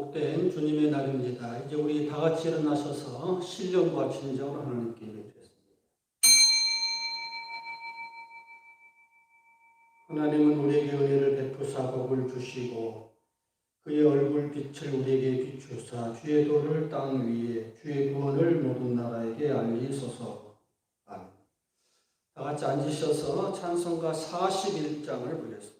복된 주님의 날입니다. 이제 우리 다 같이 일어나셔서 신령과 진정으로 하나님께 예배드리겠습니다. 하나님은 우리에게 은혜를 베푸사 복을 주시고 그의 얼굴 빛을 우리에게 비추사 주의 도를 땅 위에 주의 구원을 모든 나라에게 알리소서. 아멘. 다 같이 앉으셔서 찬송가 41장을 부르겠습니다.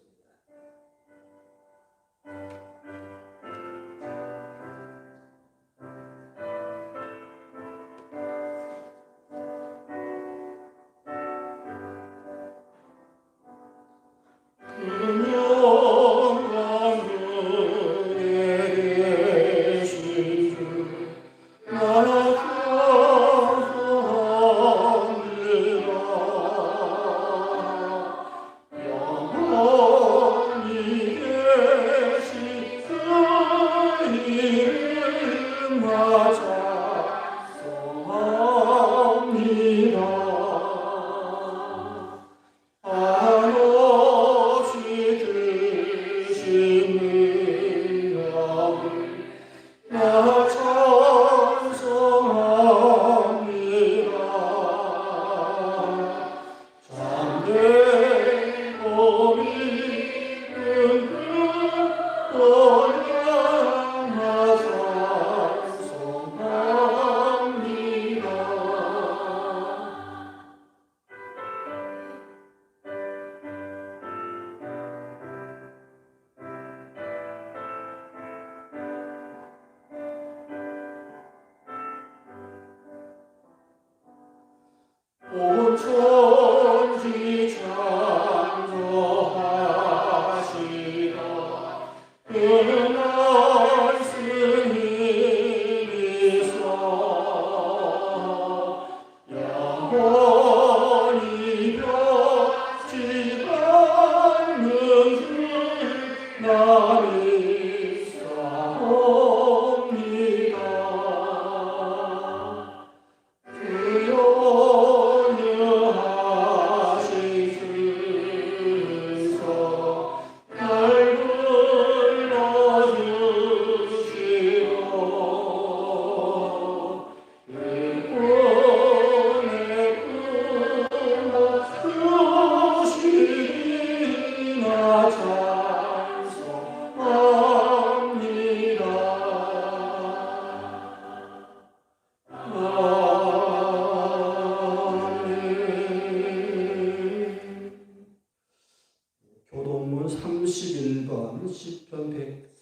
교동문 31번 시편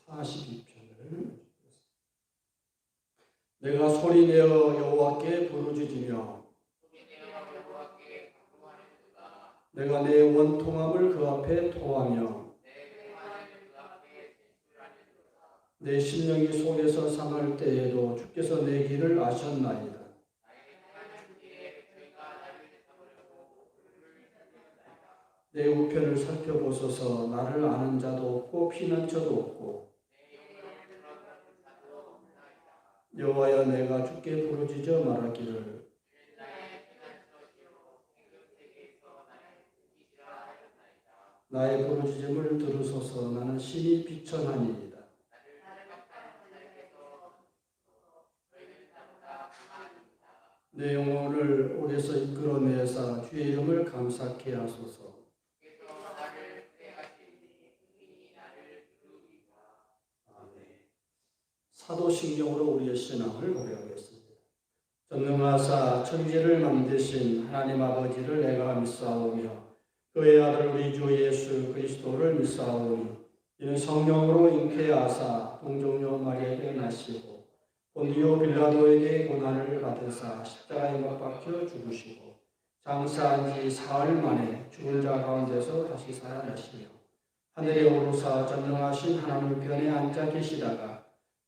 142편을 내가 소리내어 여호와께 부르짖으며 내가 내 원통함을 그 앞에 토하며 내 심령이 속에서 상할 때에도 주께서 내 길을 아셨나이다. 내 우편을 살펴보소서. 나를 아는 자도 없고 피난처도 없고. 여호와여 내가 주께 부르짖어 말하기를 나의 부르짖음을 들으소서. 나는 심히 비천하니이다. 내 영혼을 옥에서 이끌어내사 주의 이름을 감사케 하소서. 사도신경으로 우리의 신앙을 고백하겠습니다. 전능하사 천지를 만드신 하나님 아버지를 내가 믿사오며 그의 아들 우리 주 예수 그리스도를 믿사오니 이는 성령으로 잉태하사 동정녀 마리아에게 나시고 본디오 빌라도에게 고난을 받으사 십자가에 못 박혀 죽으시고 장사한 지 사흘 만에 죽은 자 가운데서 다시 살아나시며 하늘에 오르사 전능하신 하나님 편에 앉아 계시다가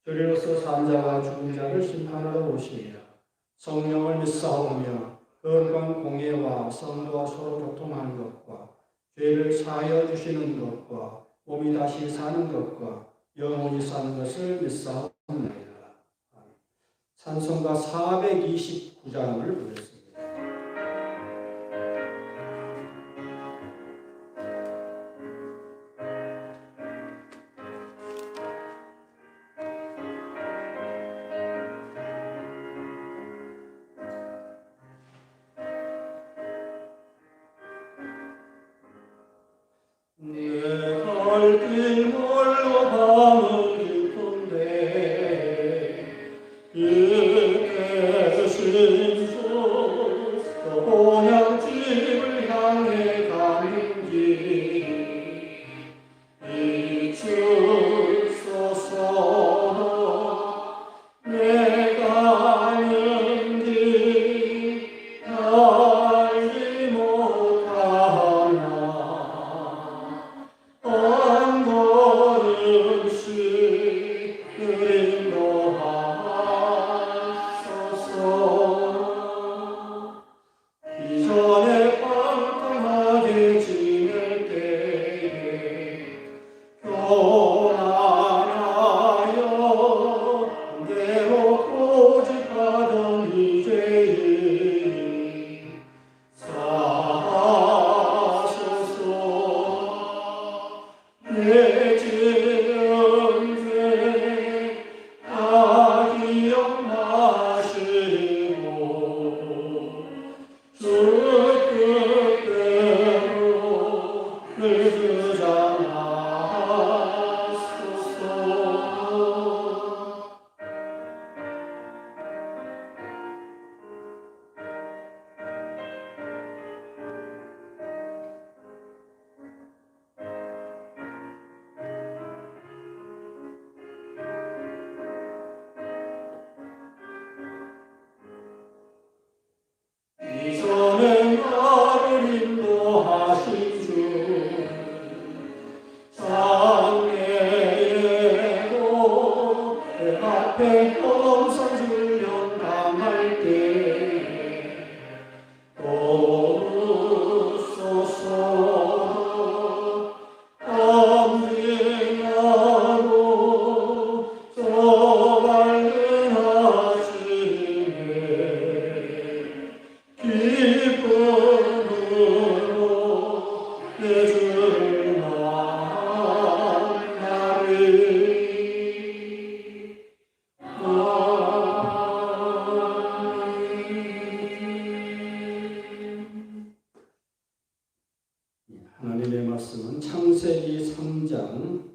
주리로서 산자와 죽은 자를 심판하러 오시리라. 성령을 믿사오며 거룩한 공예와 성도와 서로 교통하는 것과 죄를 사하여 주시는 것과 몸이 다시 사는 것과 영원히 사는 것을 믿사옵나이다. 찬송가 429장을 부르겠습니다. 앞에 검사주면 당할 때 오소서 감회하고 저 밝은 아침에 기쁨으로 내 주를 만나리. 하나님의 말씀은 창세기 3장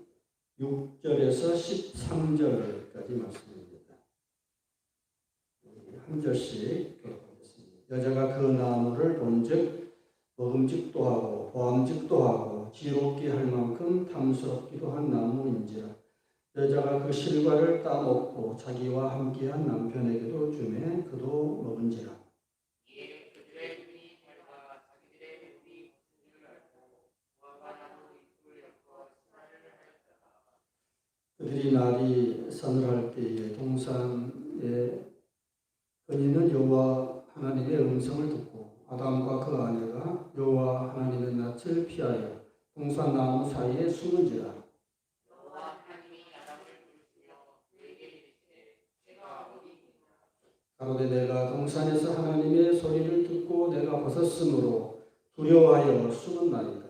6절에서 13절까지 말씀입니다. 한 절씩 교독하겠습니다. 여자가 그 나무를 본즉 먹음직도 하고 보암직도 하고 지롭게 할 만큼 탐스럽기도 한 나무인지라. 여자가 그 실과를 따먹고 자기와 함께한 남편에게도 주매 그도 먹은지라. 그들이 날이 서늘할 때에 동산의 그이는 여호와 하나님의 음성을 듣고 아담과 그 아내가 여호와 하나님의 낯을 피하여 동산 나무 사이에 숨은지라. 가로되 내가 동산에서 하나님의 소리를 듣고 내가 벗었으므로 두려워하여 숨은 날이다.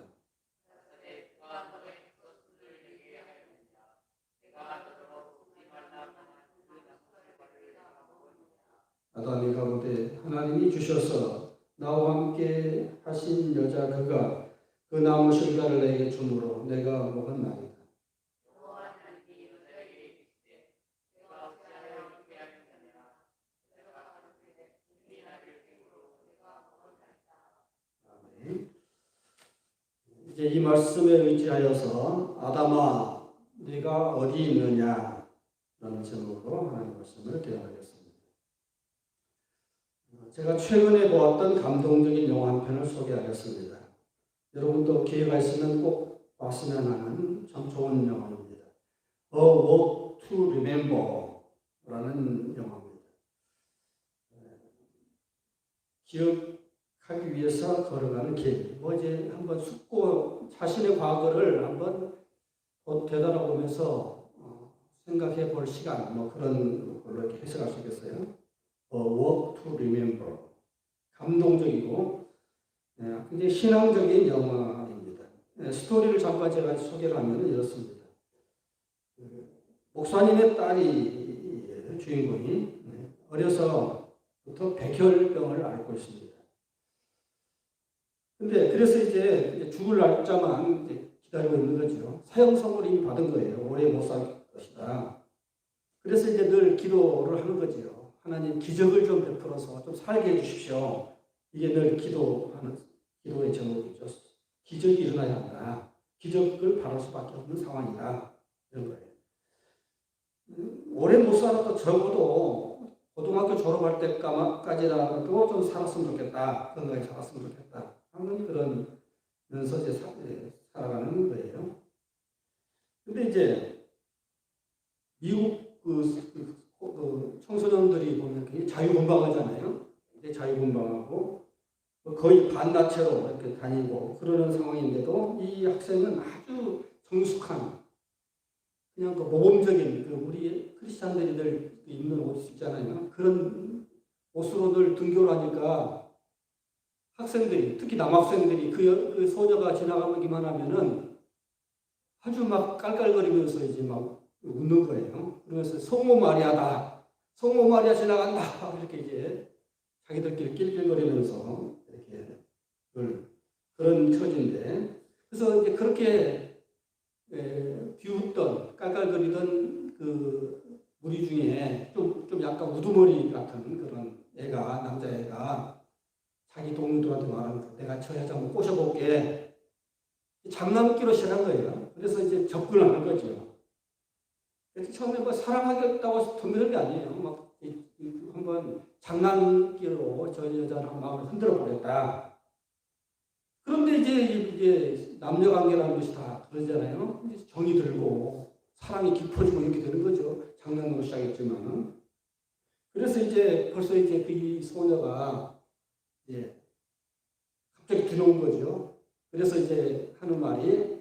아담이 가로되 하나님이 주셔서 나와 함께 하신 여자 그가 그 나무 실과를 내게 주므로 내가 먹은 날이다. 이제 이 말씀에 의지하여서 아담아 네가 어디 있느냐 라는 제목으로 하나님 말씀을 대하겠습니다. 제가 최근에 보았던 감동적인 영화 한 편을 소개하겠습니다. 여러분도 기회가 있으면 꼭 봤으면 하는 참 좋은 영화입니다. A Walk to Remember 라는 영화입니다. 기억하기 위해서 걸어가는 길. 이제 한번 숙고 자신의 과거를 한번 되돌아보면서 생각해 볼 시간, 그런 걸로 이렇게 해석할 수 있겠어요. A Walk to Remember. 감동적이고 굉장히 신앙적인 영화입니다. 스토리를 잠깐 제가 소개를 하면 이렇습니다. 목사님의 딸이 주인공이 어려서부터 백혈병을 앓고 있습니다. 근데 그래서 이제 죽을 날짜만 기다리고 있는 거죠. 사형 선고를 이미 받은 거예요. 오래 못 살 것이다. 그래서 이제 늘 기도를 하는 거죠. 하나님 기적을 좀 베풀어서 좀 살게 해주십시오. 이게 늘 기도하는 기도의 제목이죠. 기적이 일어나야 한다. 기적을 바랄 수밖에 없는 상황이다. 이런 거예요. 오래 못 살아도 적어도 고등학교 졸업할 때까지라도 좀 살았으면 좋겠다. 건강히 살았으면 좋겠다. 하는 그런 면서 이제 살아가는 거예요. 근데 이제 미국 청소년들이 보면 굉장히 자유분방하잖아요. 자유분방하고 거의 반나체로 이렇게 다니고 그러는 상황인데도 이 학생은 아주 성숙한 그냥 모범적인 우리 크리스찬들이 늘 입는 옷 있잖아요. 그런 옷으로 늘 등교를 하니까 학생들이 특히 남학생들이 그 소녀가 지나가기만 하면은 아주 막 깔깔거리면서 이제 막 웃는 거예요. 그러면서 성모 마리아다. 성모 마리아 지나간다. 이렇게 이제 자기들끼리 낄낄거리면서 이렇게 그런 처지인데 그래서 이제 그렇게 비웃던 깔깔거리던 그 무리 중에 좀 약간 우두머리 같은 그런 애가 남자애가 자기 동료들한테 말하는 거 내가 저 여자 한번 꼬셔볼게. 장난기로 시작한 거예요. 그래서 이제 접근을 하는 거죠. 그래서 처음에 뭐 사랑하겠다고 덤비는 게 아니에요. 막 한번 장난기로 저 여자를 한 마음을 흔들어 보겠다. 그런데 이제 남녀 관계라는 것이 다 그러잖아요. 정이 들고 사랑이 깊어지고 이렇게 되는 거죠. 장난으로 시작했지만은 그래서 이제 벌써 이제 그 소녀가 이제 갑자기 들어온 거죠. 그래서 이제 하는 말이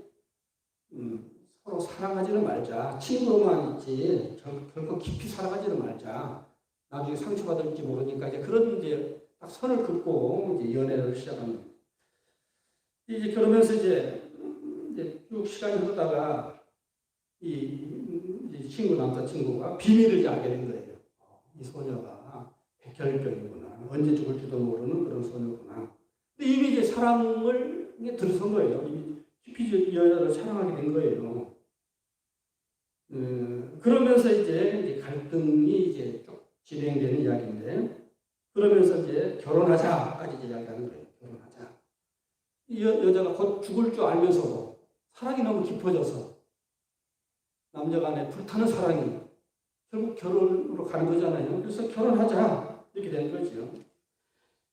서로 사랑하지는 말자. 친구로만 있지 결코 깊이 사랑하지는 말자. 나중에 상처받을지 모르니까 이제 그런 이제 딱 선을 긋고 이제 연애를 시작합니다. 이제 그러면서 이제 쭉 시간이 흐르다가 이 친구 남자친구가 비밀을 알게 된 거예요. 이 소녀가 백혈병이구나. 언제 죽을지도 모르는 그런 소녀구나. 근데 이미 이제 사랑을 들어선 거예요. 이미 깊이 이 여자를 사랑하게 된 거예요. 그러면서 이제 갈등이 이제 쭉 진행되는 이야기인데, 그러면서 이제 결혼하자까지 이제 이야기하는 거예요. 결혼하자. 이 여자가 곧 죽을 줄 알면서도 사랑이 너무 깊어져서 남녀 간에 불타는 사랑이 결국 결혼으로 가는 거잖아요. 그래서 결혼하자 이렇게 된 거죠.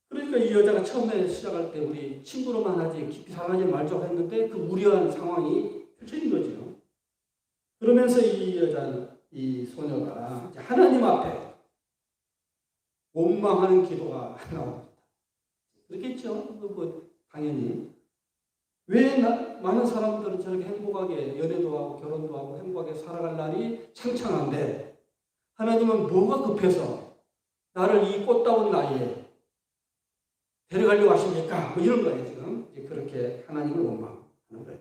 그러니까 이 여자가 처음에 시작할 때 우리 친구로만 하지 깊이 사랑하지 말자고 했는데 그 우려한 상황이 펼쳐진 거죠. 그러면서 이 소녀가 하나님 앞에 원망하는 기도가 나옵니다. 그렇겠죠? 당연히. 왜 많은 사람들은 저렇게 행복하게 연애도 하고 결혼도 하고 행복하게 살아갈 날이 창창한데 하나님은 뭐가 급해서 나를 이 꽃다운 나이에 데려가려고 하십니까? 뭐 이런 거예요, 지금. 그렇게 하나님을 원망하는 거예요.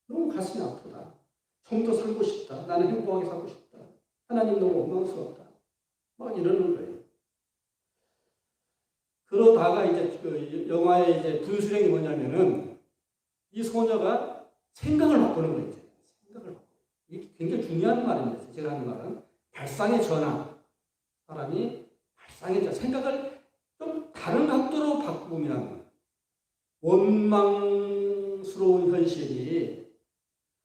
너무 가슴이 아프다. 좀 더 살고 싶다. 나는 행복하게 살고 싶다. 하나님 너무 원망스럽다. 막 이러는 거예요. 그러다가 이제 그 영화의 이제 분수령이 뭐냐면은 이 소녀가 생각을 바꾸는 거예요. 생각을 바꾸는. 이게 굉장히 중요한 말입니다. 제가 하는 말은 발상의 전환. 사람이 발상의 전환. 생각을 좀 다른 각도로 바꾸면 원망스러운 현실이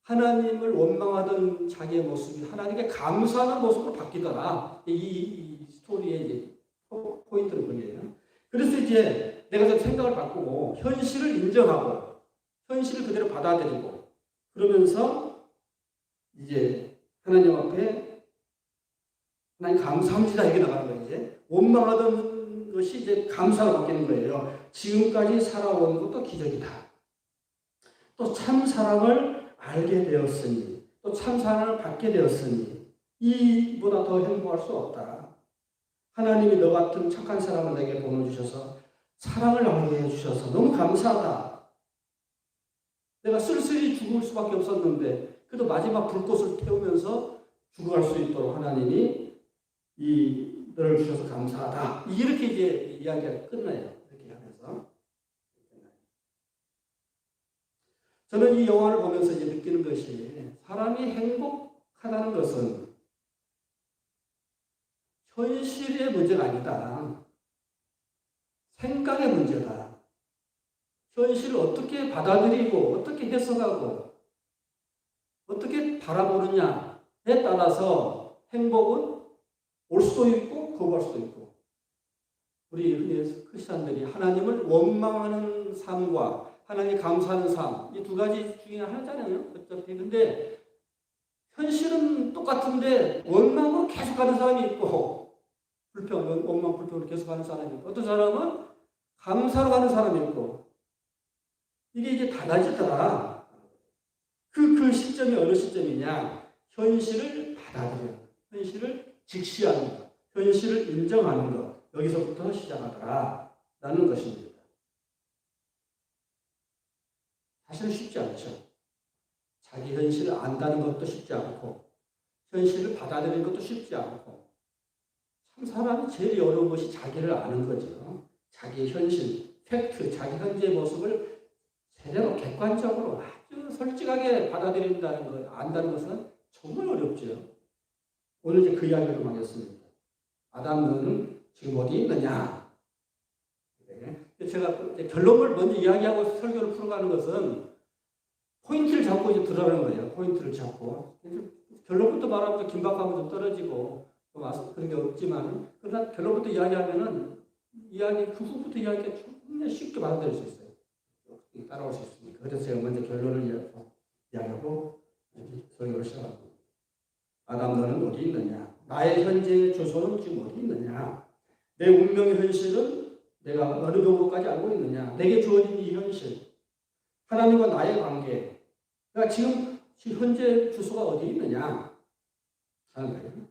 하나님을 원망하던 자기의 모습이 하나님께 감사하는 모습으로 바뀌더라. 이 스토리의 이제 포인트는 그게요. 그래서 이제 내가 좀 생각을 바꾸고 현실을 인정하고 현실을 그대로 받아들이고 그러면서 이제 하나님 앞에 하나님 감사합니다 이게 나가는 거예요. 이제 원망하던 것이 이제 감사로 바뀌는 거예요. 지금까지 살아온 것도 기적이다. 또 참 사랑을 알게 되었으니 또 참 사랑을 받게 되었으니 이보다 더 행복할 수 없다. 하나님이 너 같은 착한 사람을 내게 보내주셔서 사랑을 알게 해주셔서 너무 감사하다. 내가 쓸쓸히 죽을 수밖에 없었는데 그래도 마지막 불꽃을 태우면서 죽어갈 수 있도록 하나님이 너를 주셔서 감사하다. 이렇게 이제 이야기가 끝나요. 이렇게 하면서. 저는 이 영화를 보면서 이제 느끼는 것이 사람이 행복하다는 것은 현실의 문제가 아니다. 생각의 문제다. 현실을 어떻게 받아들이고 어떻게 해석하고 어떻게 바라보느냐에 따라서 행복은 올 수도 있고 거부할 수도 있고 우리 크리스찬들이 하나님을 원망하는 삶과 하나님 감사하는 삶, 이 두 가지 중에 하나잖아요. 어차피. 근데 현실은 똑같은데 원망으로 계속하는 사람이 있고 원망, 불평으로 계속하는 사람이 있고 어떤 사람은 감사로 가는 사람이 있고 이게 이제 달라지더라. 그 시점이 어느 시점이냐? 현실을 받아들이는 것, 현실을 직시하는 것, 현실을 인정하는 것 여기서부터 시작하더라 라는 것입니다. 사실은 쉽지 않죠. 자기 현실을 안다는 것도 쉽지 않고 현실을 받아들이는 것도 쉽지 않고 참 사람이 제일 어려운 것이 자기를 아는 거죠. 자기 현실, 팩트, 자기 현재의 모습을 제대로 객관적으로 아주 솔직하게 받아들인다는 것, 안다는 것은 정말 어렵죠. 오늘 이제 그 이야기를 좀 하겠습니다. 아담 너는 지금 어디 있느냐? 제가 결론을 먼저 이야기하고 설교를 풀어가는 것은 포인트를 잡고 이제 들어가는 거예요. 포인트를 잡고. 결론부터 말하면 긴박감은 좀 떨어지고, 그런 게 없지만, 그러나 결론부터 이야기하면은, 그 후부터 이야기가 충분히 쉽게 받아들일 수 있어요. 따라올 수 있으니까. 그래서 제가 먼저 결론을 이야기하고, 설교를 시작합니다. 아담 너는 어디 있느냐? 나의 현재 주소는 지금 어디 있느냐? 내 운명의 현실은 내가 어느 정도까지 알고 있느냐? 내게 주어진 이 현실, 하나님과 나의 관계, 그러니까 지금 현재 주소가 어디 있느냐? 하는 거예요.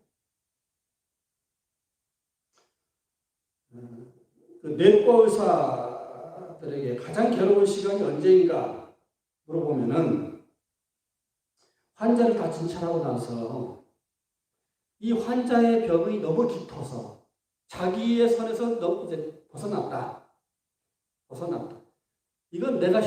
그 내과 의사들에게 가장 괴로운 시간이 언제인가 물어보면은 환자를 다 진찰하고 나서 이 환자의 병이 너무 깊어서 자기의 선에서 너무 이제 벗어났다. 이건 내가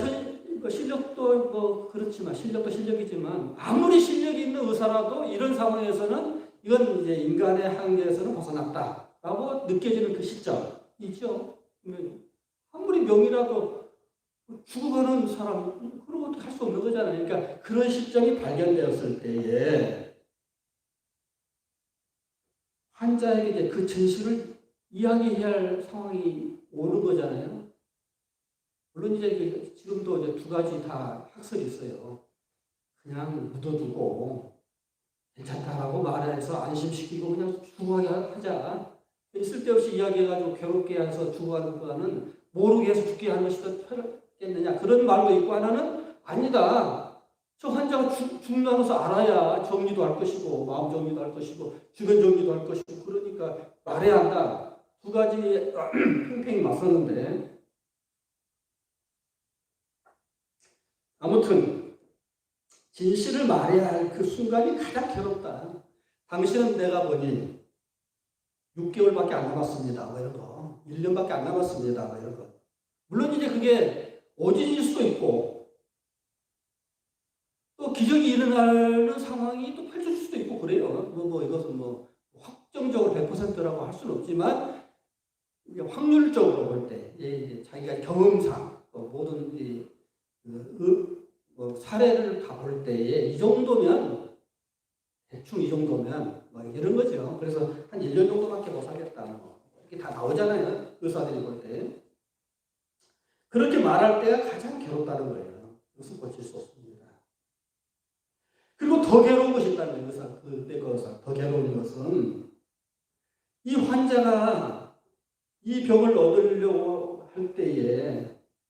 실력도 뭐 그렇지만 실력도 실력이지만 아무리 실력이 있는 의사라도 이런 상황에서는 이건 이제 인간의 한계에서는 벗어났다라고 느껴지는 그 시점이죠. 아무리 명이라도 죽어가는 사람 그런 것도 할 수 없는 거잖아요. 그러니까 그런 시점이 발견되었을 때에 환자에게 이제 그 진실을 이야기해야 할 상황이 오는 거잖아요. 물론 이제 지금도 이제 두 가지 다 학설이 있어요. 그냥 묻어두고 괜찮다라고 말해서 안심시키고 그냥 죽어가게 하자. 쓸데없이 이야기해가지고 괴롭게 해서 죽어가는 거는 모르게 해서 죽게 하는 것이 더 편하겠느냐. 그런 말도 있고 하나는 아니다. 저 환자가 죽나서 알아야 정리도 할 것이고 마음 정리도 할 것이고 주변 정리도 할 것이고 그러니까 말해야 한다. 두 가지 팽팽히 맞섰는데 아무튼 진실을 말해야 할 그 순간이 가장 괴롭다. 당신은 내가 보니 6개월밖에 안 남았습니다. 뭐 이런 거. 1년밖에 안 남았습니다. 뭐 이런 거. 물론 이제 그게 오진일 수도 있고 또 기적이 일어나는 상황이 또 펼쳐질 수도 있고 그래요. 뭐 이것은 뭐 확정적으로 100%라고 할 수는 없지만 확률적으로 볼 때 자기가 경험상 모든 뭐 사례를 다 볼 때에 이 정도면 대충 이 정도면 뭐 이런 거죠. 그래서 한 1년 정도밖에 못 살겠다. 이렇게 다 나오잖아요. 의사들이 볼 때. 그렇게 말할 때가 가장 괴롭다는 거예요. 이것은 고칠 수 없습니다. 그리고 더 괴로운 것이 있다는 의사, 더 괴로운 것은 이 환자가 이 병을 얻으려고 할 때에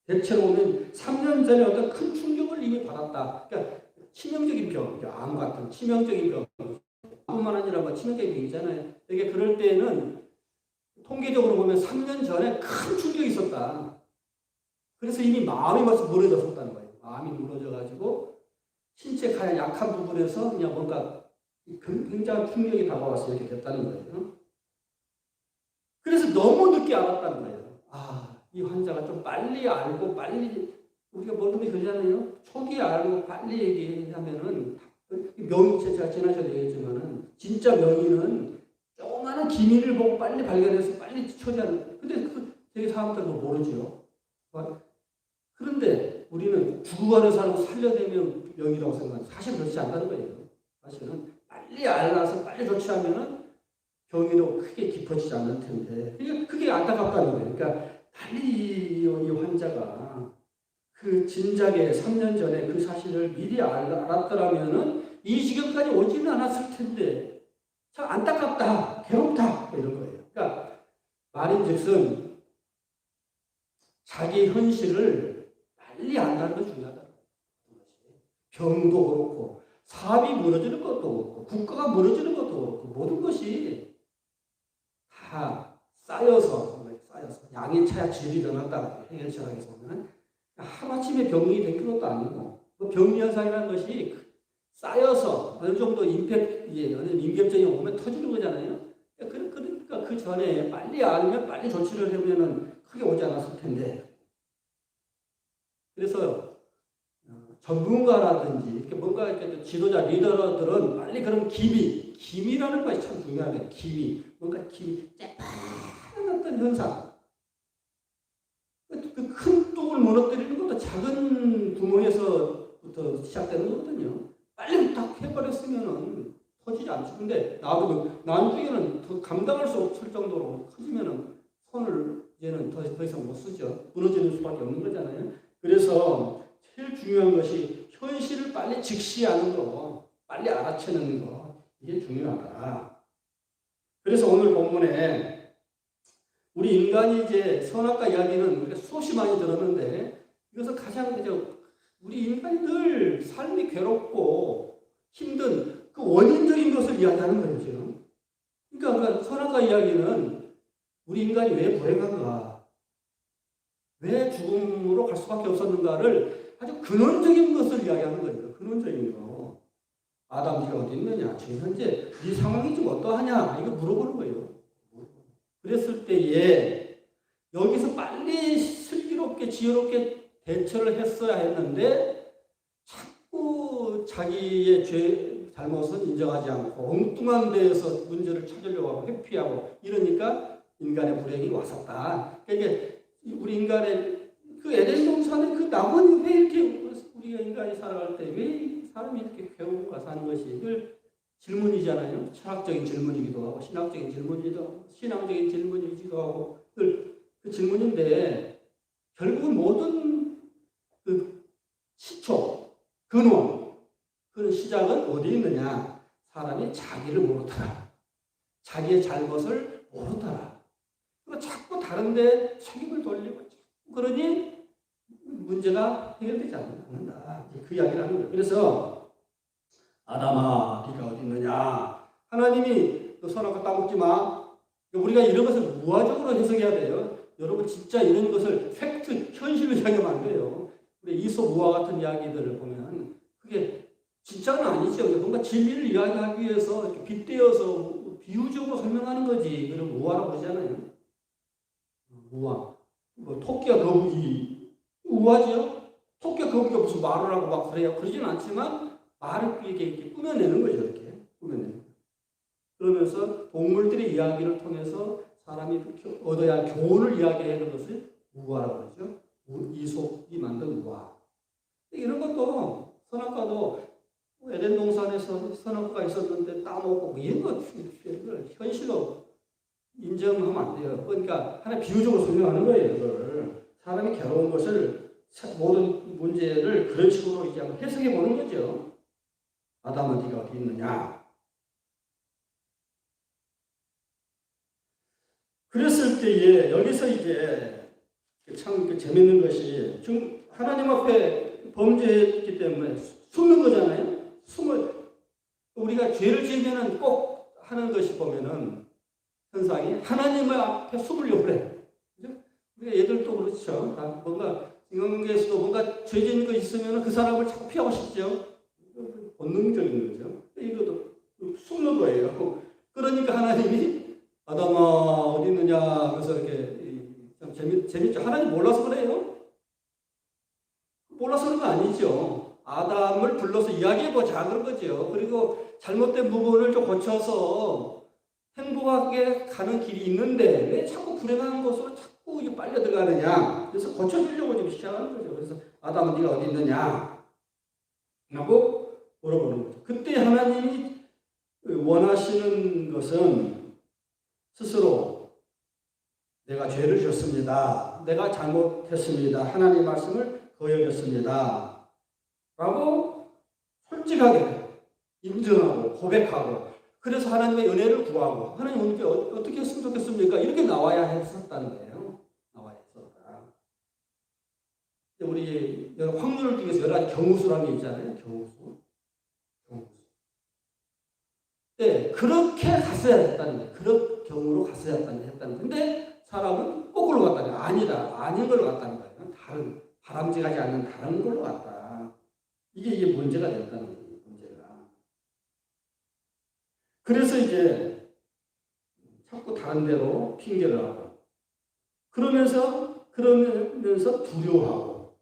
대체로는 3년 전에 어떤 큰 충격을 이미 받았다. 그러니까 치명적인 병, 암 같은 치명적인 병, 암뿐만 아니라 뭐 치명적인 병이잖아요. 이게 그럴 때는 통계적으로 보면 3년 전에 큰 충격이 있었다. 그래서 이미 마음이 벌써 무너졌었다는 거예요. 마음이 무너져가지고 신체 가장 약한 부분에서 그냥 뭔가 굉장한 충격이 다가와서 이렇게 됐다는 거예요. 그래서 너무 늦게 알았다는 거예요. 이 환자가 좀 빨리 알고 빨리 우리가 모르면 그러잖아요. 초기에 알고 빨리 얘기하면은 명의 제가 지나쳐도 얘기했지만은 진짜 명의는 조그마한 기밀을 보고 빨리 발견해서 빨리 처리하는. 근데 되게 사람들도 모르죠. 그런데 우리는 죽어가는 사람을 살려내면 명의라고 생각하는 사실 그렇지 않다는 거예요. 사실은 빨리 알아서 빨리 조치하면은 병이도 크게 깊어지지 않을 텐데 그게 안타깝다는 거예요. 그러니까 빨리 이 환자가 그 진작에 3년 전에 그 사실을 미리 알았더라면은 이 지경까지 오지는 않았을 텐데 참 안타깝다, 괴롭다 이런 거예요. 그러니까 말인즉슨 자기 현실을 빨리 안다는 게 중요하다. 병도 그렇고 사업이 무너지는 것도 그렇고 국가가 무너지는 것도 그렇고 모든 것이 다 쌓여서 양이 차야 질이 더 낫다. 해결철학에서는 하루아침에 병이 된 것도 아니고 병리 현상이라는 것이 쌓여서 어느 정도 임계점이 오면 터지는 거잖아요. 그러니까 그 전에 빨리 알면 빨리 조치를 하면은 크게 오지 않았을 텐데. 그래서 전문가라든지 이렇게 뭔가 이렇게 지도자 리더들은 빨리 그런 기미라는 것이 참 중요하네요. 뭔가 쬐빠른 어떤 현상. 그 큰 뚝을 무너뜨리는 것도 작은 구멍에서부터 시작되는 거거든요. 빨리 딱 해버렸으면은 터지지 않죠. 근데 나중에는 더 감당할 수 없을 정도로 커지면은 손을 이제는 더 이상 못 쓰죠. 무너지는 수밖에 없는 거잖아요. 그래서 제일 중요한 것이 현실을 빨리 직시하는 거, 빨리 알아채는 거. 이게 중요하다. 그래서 오늘 본문에 우리 인간이 이제 선악과 이야기는 우리가 수없이 많이 들었는데 이것은 가장 우리 인간이 늘 삶이 괴롭고 힘든 그 원인적인 것을 이야기하는 거예요, 지금. 그러니까 선악과 이야기는 우리 인간이 왜 불행한가, 왜 죽음으로 갈 수밖에 없었는가를 아주 근원적인 것을 이야기하는 거예요. 근원적인 거. 아담, 네가 어디 있느냐? 지금 현재 네 상황이 좀 어떠하냐? 이거 물어보는 거예요. 그랬을 때에 여기서 빨리 슬기롭게 지혜롭게 대처를 했어야 했는데 자꾸 자기의 잘못은 인정하지 않고 엉뚱한 데에서 문제를 찾으려고 하고 회피하고 이러니까 인간의 불행이 왔었다. 그러니까 우리 인간의 그 에덴 동산의 그 나무는 왜 이렇게 우리가 인간이 살아갈 때 왜 사람이 이렇게 괴롭고 사는 것이 늘 질문이잖아요. 철학적인 질문이기도 하고 신학적인 질문이기도 하고 신앙적인 질문이기도 하고 늘 그 질문인데 결국은 모든 그 시초, 근원, 그 시작은 어디 있느냐? 사람이 자기를 모르더라. 자기의 잘못을 모르더라. 그리고 자꾸 다른데 책임을 돌리고 그러니 문제가 해결되지 않는다. 그 이야기를 하는 거예요. 그래서 아담아, 네가 어디 있느냐? 하나님이 너 선악과 따먹지 마. 우리가 이런 것을 무화적으로 해석해야 돼요. 여러분 진짜 이런 것을 팩트, 현실을 이야기하면 안 돼요. 근데 이솝 우화 같은 이야기들을 보면 그게 진짜는 아니죠. 뭔가 진리를 이야기하기 위해서 이렇게 빗대어서 비유적으로 설명하는 거지. 그럼 우화라고 그러잖아요. 우화. 뭐 토끼와 거북이 우화죠. 토끼와 거북이가 무슨 말을 하고 막 그래요. 그러진 않지만 말을 이렇게 꾸며내는 거죠. 이렇게 꾸며내는 거죠. 그러면서 동물들의 이야기를 통해서 사람이 얻어야 할 교훈을 이야기하는 것을 우화라고 그러죠. 이솝이 만든 우화. 이런 것도 선악과도 에덴 동산에서 선악과가 있었는데 따먹고 이런 것 현실로 인정하면 안 돼요. 그러니까 하나 비유적으로 설명하는 거예요. 이걸 사람이 괴로운 것을 모든 문제를 그런 식으로 이제 한번 해석해 보는 거죠. 아담은 네가 어디 있느냐? 그랬을 때에 여기서 이제 참 재밌는 것이 지금 하나님 앞에 범죄했기 때문에 숨는 거잖아요. 우리가 죄를 지으면은 꼭 하는 것이 보면은 현상이 하나님 앞에 숨으려고 그래. 그죠? 우리가 얘들도 그렇죠. 뭔가 인간관계에서도 뭔가 죄 짓는 거 있으면 그 사람을 자꾸 피하고 싶죠. 본능적인 거죠. 이것도 숨는 거예요. 그러니까 하나님이 아담아 어디 있느냐 그래서 이렇게 참 재밌죠. 하나님 몰라서 그래요? 몰라서 그런 거 아니죠. 아담을 불러서 이야기해보자 그런 거죠. 그리고 잘못된 부분을 좀 고쳐서 행복하게 가는 길이 있는데 왜 자꾸 불행한 것으로 자꾸 빨려 들어가느냐. 그래서 고쳐주려고 지금 시작하는 거죠. 그래서 아담은 네가 어디 있느냐 라고 물어보는 거죠. 그때 하나님이 원하시는 것은 스스로 내가 죄를 지었습니다. 내가 잘못했습니다. 하나님 말씀을 거역했습니다. 라고 솔직하게 인정하고 고백하고 그래서 하나님의 은혜를 구하고 하나님 오늘 어떻게 했으면 좋겠습니까? 이렇게 나와야 했었다는 거예요. 나와야 했었다. 우리 확률을 중에서 여러 가지 경우수라는 게 있잖아요. 경우수. 네, 그렇게 갔어야 했다는 거예요. 그런 경우로 갔어야 했다는 거예요. 근데 사람은 거꾸로 갔다는 거예요. 아니다. 아닌 걸로 갔다는 거예요. 다른, 바람직하지 않는 다른 걸로 갔다. 이게 문제가 됐다는 거예요. 문제가. 그래서 이제 자꾸 다른 데로 핑계를 하고 그러면서 두려워하고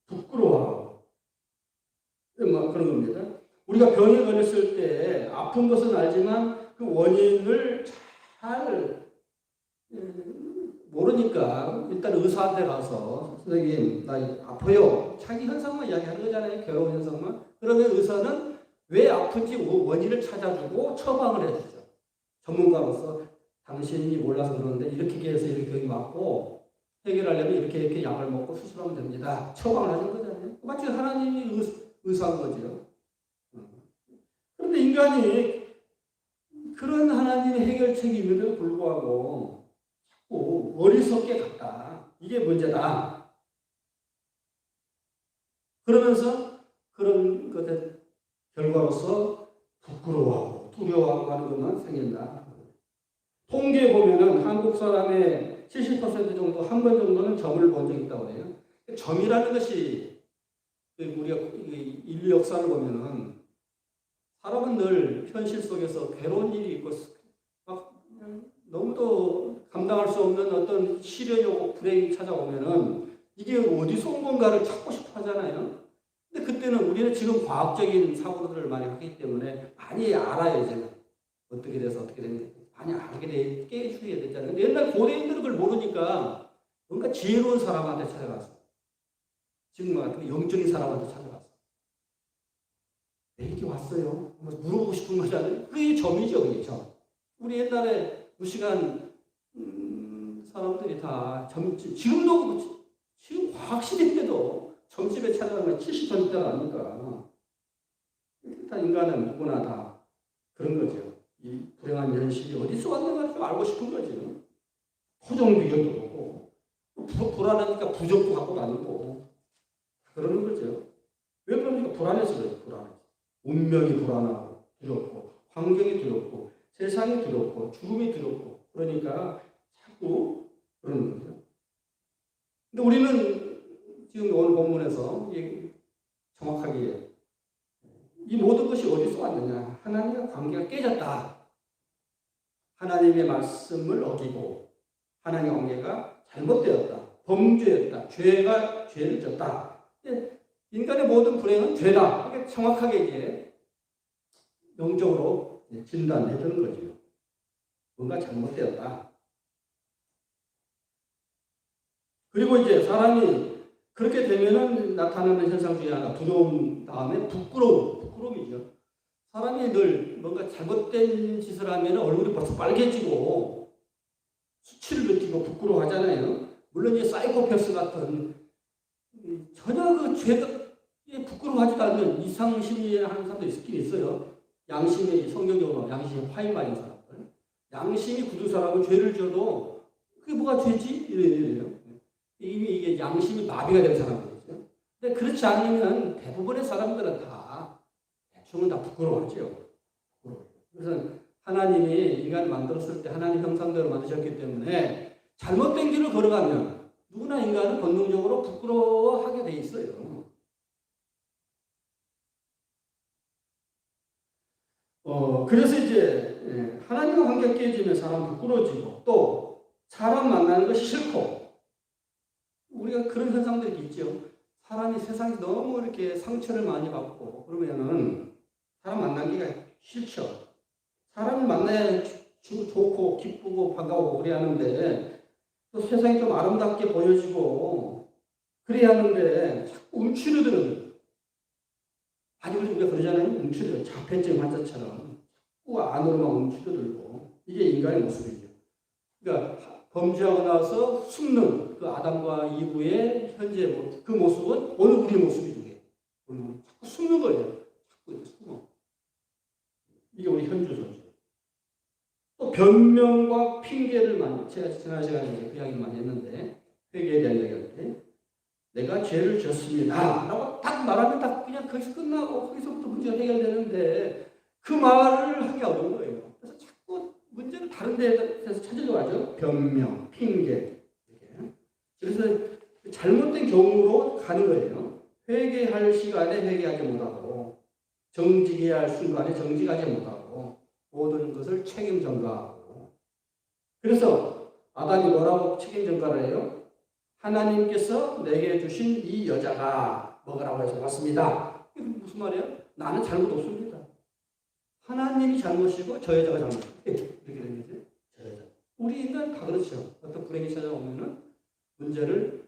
부끄러워하고 막 그런 겁니다. 우리가 병에 걸렸을 때 아픈 것은 알지만 그 원인을 잘 모르니까 일단 의사한테 가서 선생님 나 아파요. 자기 현상만 이야기하는 거잖아요. 괴로운 현상만. 그러면 의사는 왜 아픈지 원인을 찾아주고 처방을 해주죠. 전문가로서 당신이 몰라서 그러는데 이렇게 해서 이렇게 맞고 해결하려면 이렇게 약을 먹고 수술하면 됩니다. 처방을 하는 거잖아요. 마치 하나님이 의사인 거죠. 그런데 인간이 그런 하나님의 해결책이 있는데도 불구하고 자꾸 어리석게 갔다. 이게 문제다. 그러면서 그런 것의 결과로서 부끄러워하고 두려워하고 하는 것만 생긴다. 통계에 보면은 한국 사람의 70% 정도 한 번 정도는 점을 본 적이 있다고 해요. 점이라는 것이 우리가 인류 역사를 보면은 사람은 늘 현실 속에서 괴로운 일이 있고 막 너무도 감당할 수 없는 어떤 시련이 오고 불행이 찾아오면은 이게 어디서 온 건가를 찾고 싶어 하잖아요. 근데 그때는 우리는 지금 과학적인 사고들을 많이 하기 때문에 많이 알아요, 이제는. 어떻게 돼서 어떻게 되는지. 많이 알게 깨주셔야 되잖아요. 근데 옛날 고대인들은 그걸 모르니까 뭔가 지혜로운 사람한테 찾아갔어. 지금 같은 영적인 사람한테 찾아갔어. 왜 이렇게 왔어요? 물어보고 싶은 거잖아요. 그게 점이죠, 그게 점. 우리 옛날에 무식한 사람들이 다 점집, 지금도, 지금 과학시대인데도 점집에 찾아가면 70점 있다고 합니까? 다 인간은 누구나 다 그런 거죠. 이 불행한 현실이 어디서 왔는가 좀 알고 싶은 거죠. 토종 비교도 그렇고, 불안하니까 부적도 갖고 다니고, 그러는 거죠. 왜 그럽니까? 불안해서 그래요, 불안해서. 운명이 불안하고, 두렵고, 환경이 두렵고, 세상이 두렵고, 죽음이 두렵고, 그러니까 자꾸 그러는 거죠. 근데 우리는 지금 오늘 본문에서 정확하게 이 모든 것이 어디서 왔느냐? 하나님과 관계가 깨졌다. 하나님의 말씀을 어기고 하나님의 관계가 잘못되었다. 범죄였다. 죄가 죄를 졌다. 인간의 모든 불행은 죄다. 이게 정확하게 이제 영적으로 진단해 주는 거죠. 뭔가 잘못되었다. 그리고 이제 사람이 그렇게 되면은 나타나는 현상 중에 하나, 두려움 다음에 부끄러움이죠. 사람이 늘 뭔가 잘못된 짓을 하면 얼굴이 벌써 빨개지고 수치를 느끼고 부끄러워하잖아요. 물론 이제 사이코패스 같은 전혀 그 죄에 부끄러워하지도 않는 이상 심리에 하는 사람도 있긴 있어요. 양심이 성경적으로 양심이 화인마인 사람들. 양심이 굳은 사람은 죄를 지어도 그게 뭐가 죄지? 이래요. 이미 이게 양심이 마비가 된 사람들이죠. 근데 그렇지 않으면 대부분의 사람들은 다 대충은 다 부끄러워하죠. 그래서 하나님이 인간을 만들었을 때 하나님 형상대로 만드셨기 때문에 잘못된 길을 걸어가면 누구나 인간은 본능적으로 부끄러워하게 돼 있어요. 그래서 이제 하나님과 관계가 깨지면 사람은 부끄러워지고 또 사람 만나는 것이 싫고 우리가 그런 현상들이 있죠. 사람이 세상에 너무 이렇게 상처를 많이 받고 그러면은 사람 만나기가 싫죠. 사람을 만나야 좋고 기쁘고 반가우고 그래야 하는데 또 세상이 좀 아름답게 보여지고 그래야 하는데 자꾸 움츠러드는 아니 우리가 그러잖아요. 움츠러들 자폐증 환자처럼 자꾸 안으로만 움츠러들고 이게 인간의 모습이죠. 그러니까 범죄하고 나서 숨는 그 아담과 이브의 현재 그 모습은 오늘 우리의 모습이죠. 자꾸 숨는 거예요. 자꾸 숨어. 이게 우리 현주소죠. 또 변명과 핑계를 제가 지난 시간에 그 이야기를 많이 했는데 회개에 대한 이야기할 때 내가 죄를 졌습니다 라고 딱 말하면 딱 그냥 거기서 끝나고 거기서부터 문제가 해결되는데 그 말을 하기 어려운 거예요. 그래서 자꾸 문제를 다른 데서 찾으려고 하죠. 변명, 핑계. 이렇게. 그래서 잘못된 경우로 가는 거예요. 회개할 시간에 회개하지 못하고 정직해야 할 순간에 정직하지 못하고 모든 것을 책임 전가하고 그래서 아담이 뭐라고 책임 전가를 해요? 하나님께서 내게 주신 이 여자가 먹으라고 해서 왔습니다. 이게 무슨 말이에요? 나는 잘못 없습니다. 하나님이 잘못이고 저 여자가 잘못이고 이렇게 되는 거죠. 저 여자. 우리 인간 다 그렇죠. 어떤 불행이 찾아오면은 문제를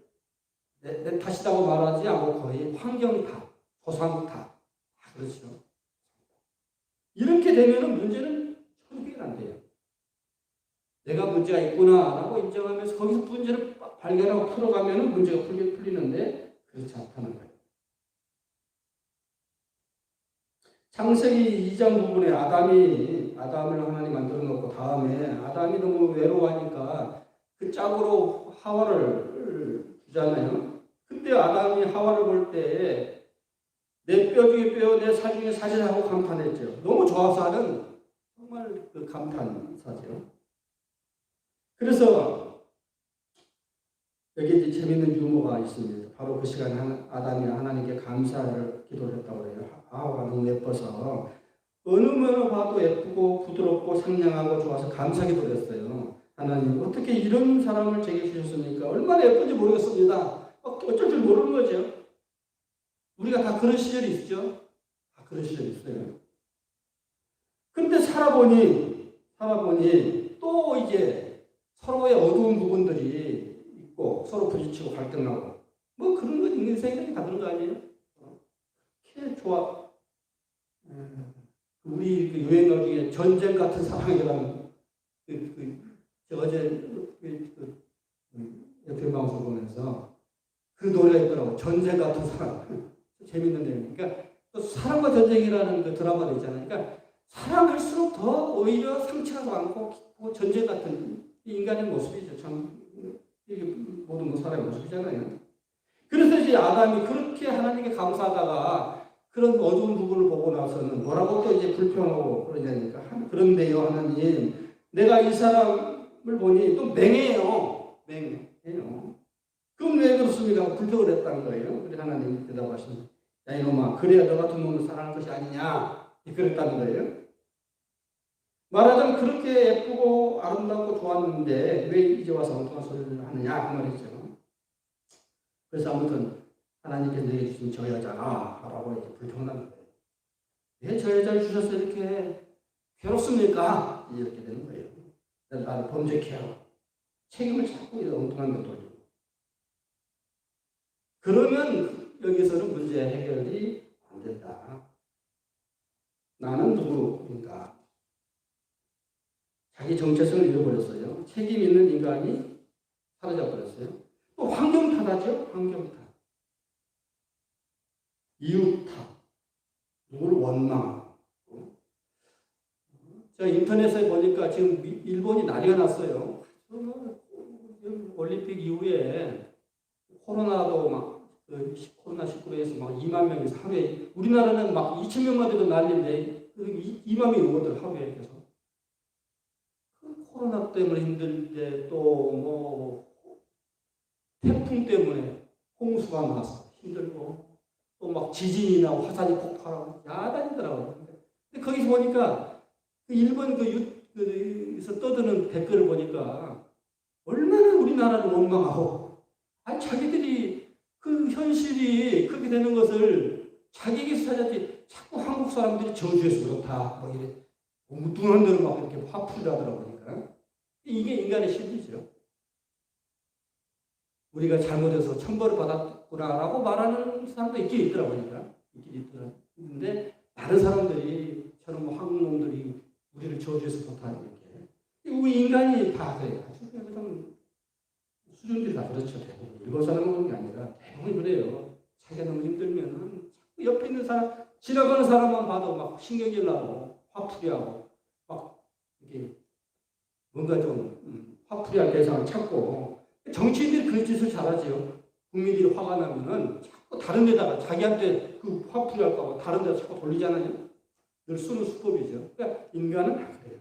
내 탓이라고 말하지 않고 거의 환경 탓, 조상 탓. 그렇죠. 이렇게 되면은 문제는 해결 안 돼요. 내가 문제가 있구나라고 인정하면서 거기서 문제를 발견하고 풀어가면은 문제가 풀리는데 그렇지 않다는 거예요. 창세기 2장 부분에 아담을 하나님 만들어 놓고 다음에 아담이 너무 외로워하니까 그 짝으로 하와를 주잖아요. 그때 아담이 하와를 볼 때 내 뼈 중에 뼈, 내 살 중에 살이라고 감탄했죠. 너무 좋아서 하는 정말 그 감탄사죠. 그래서 여기 이제 재밌는 유머가 있습니다. 바로 그 시간에 아담이 하나님께 감사를 기도를 했다고 해요. 하와가 너무 예뻐서 어느 면을 봐도 예쁘고 부드럽고 상냥하고 좋아서 감사 기도를 했어요. 하나님 어떻게 이런 사람을 제게 주셨습니까? 얼마나 예쁜지 모르겠습니다. 어쩔 줄 모르는 거죠. 우리가 다 그런 시절이 있죠. 다 그런 시절이 있어요. 근데 살아보니 또 이제 서로의 어두운 부분들이 있고 서로 부딪히고 갈등하고 뭐 그런 건 인생이 다 그런 거 아니에요? 이렇게 좋아. 우리 그 유행어 중에 전쟁 같은 사랑이라는 어제 옆에 방송 보면서 그 노래가 있더라고. 전쟁 같은 사랑. 재밌는 내용. 그러니까 또 사랑과 전쟁이라는 그 드라마도 있잖아요. 그러니까 사랑할수록 더 오히려 상처가 많고 전쟁 같은 인간의 모습이죠. 참 이게 모든 사람의 모습이잖아요. 그래서 이제 아담이 그렇게 하나님께 감사하다가 그런 어두운 부분을 보고 나서는 뭐라고 또 이제 불평하고 그러냐니까. 그런데요, 하나님, 내가 이 사람을 보니 또 맹해요. 그럼 왜 그렇습니까? 불평을 했다는 거예요. 그래서 하나님이 대답하십니다. 야, 이놈아, 그래야 너 같은 놈을 사랑하는 것이 아니냐. 그랬다는 거예요. 말하자면 그렇게 예쁘고 아름답고 좋았는데 왜 이제 와서 엉뚱한 소리를 하느냐 그 말이죠. 그래서 아무튼 하나님께서 내게 주신 저 여자가 라고 이제 불평하는 거예요. 왜 저 여자를 주셔서 이렇게 괴롭습니까? 이렇게 되는 거예요. 나를 범죄케 하고 책임을 자꾸 엉뚱한 것도 올리고. 그러면 여기서는 문제 해결이 안 된다. 나는 누구인가? 자기 정체성을 잃어버렸어요. 책임 있는 인간이 사라져버렸어요. 또 환경 탓하죠. 환경 탓. 이웃 탓. 누구를 원망하고. 제가 인터넷에 보니까 지금 일본이 난리가 났어요. 올림픽 이후에 코로나도 막 코로나19로 해서 막 2만 명에서 하루에 우리나라는 막 2천 명만 돼도 난리인데 2만 명이 오거든 하루에. 그래서 코로나 때문에 힘들 때 또 뭐 태풍 때문에 홍수가 나서 힘들고 또 막 지진이 나고 화산이 폭발하고 야단이더라고요. 근데 거기서 보니까 그 일본 그에서 떠드는 댓글을 보니까 얼마나 우리나라를 원망하고 아니 자기들이 그 현실이 그렇게 되는 것을 자기에게서 찾았지 자꾸 한국 사람들이 저주해서 그렇다 뭐 이래 뭉뚱한 데로 막 이렇게 화풀이 하더라고요. 이게 인간의 심리죠. 우리가 잘못해서 천벌을 받았구나라고 말하는 사람도 있긴 있더라고요. 있는데 다른 사람들이 저런 뭐 한국 놈들이 우리를 저주해서 그렇다 이렇게. 우리 인간이 다 그래요. 수준들이 다 그렇죠. 대부분. 일본 사람은 그런 게 아니라 대부분 그래요. 자기가 너무 힘들면은 자꾸 옆에 있는 사람, 지나가는 사람만 봐도 막 신경질 나고 화풀이하고 막 이렇게 뭔가 좀 화풀이할 대상을 찾고 정치인들이 그 짓을 잘하지요. 국민들이 화가 나면은 자꾸 다른 데다가 자기한테 그 화풀이할까 봐 다른 데다 자꾸 돌리잖아요. 늘 쓰는 수법이죠. 그러니까 인간은 다 그래요.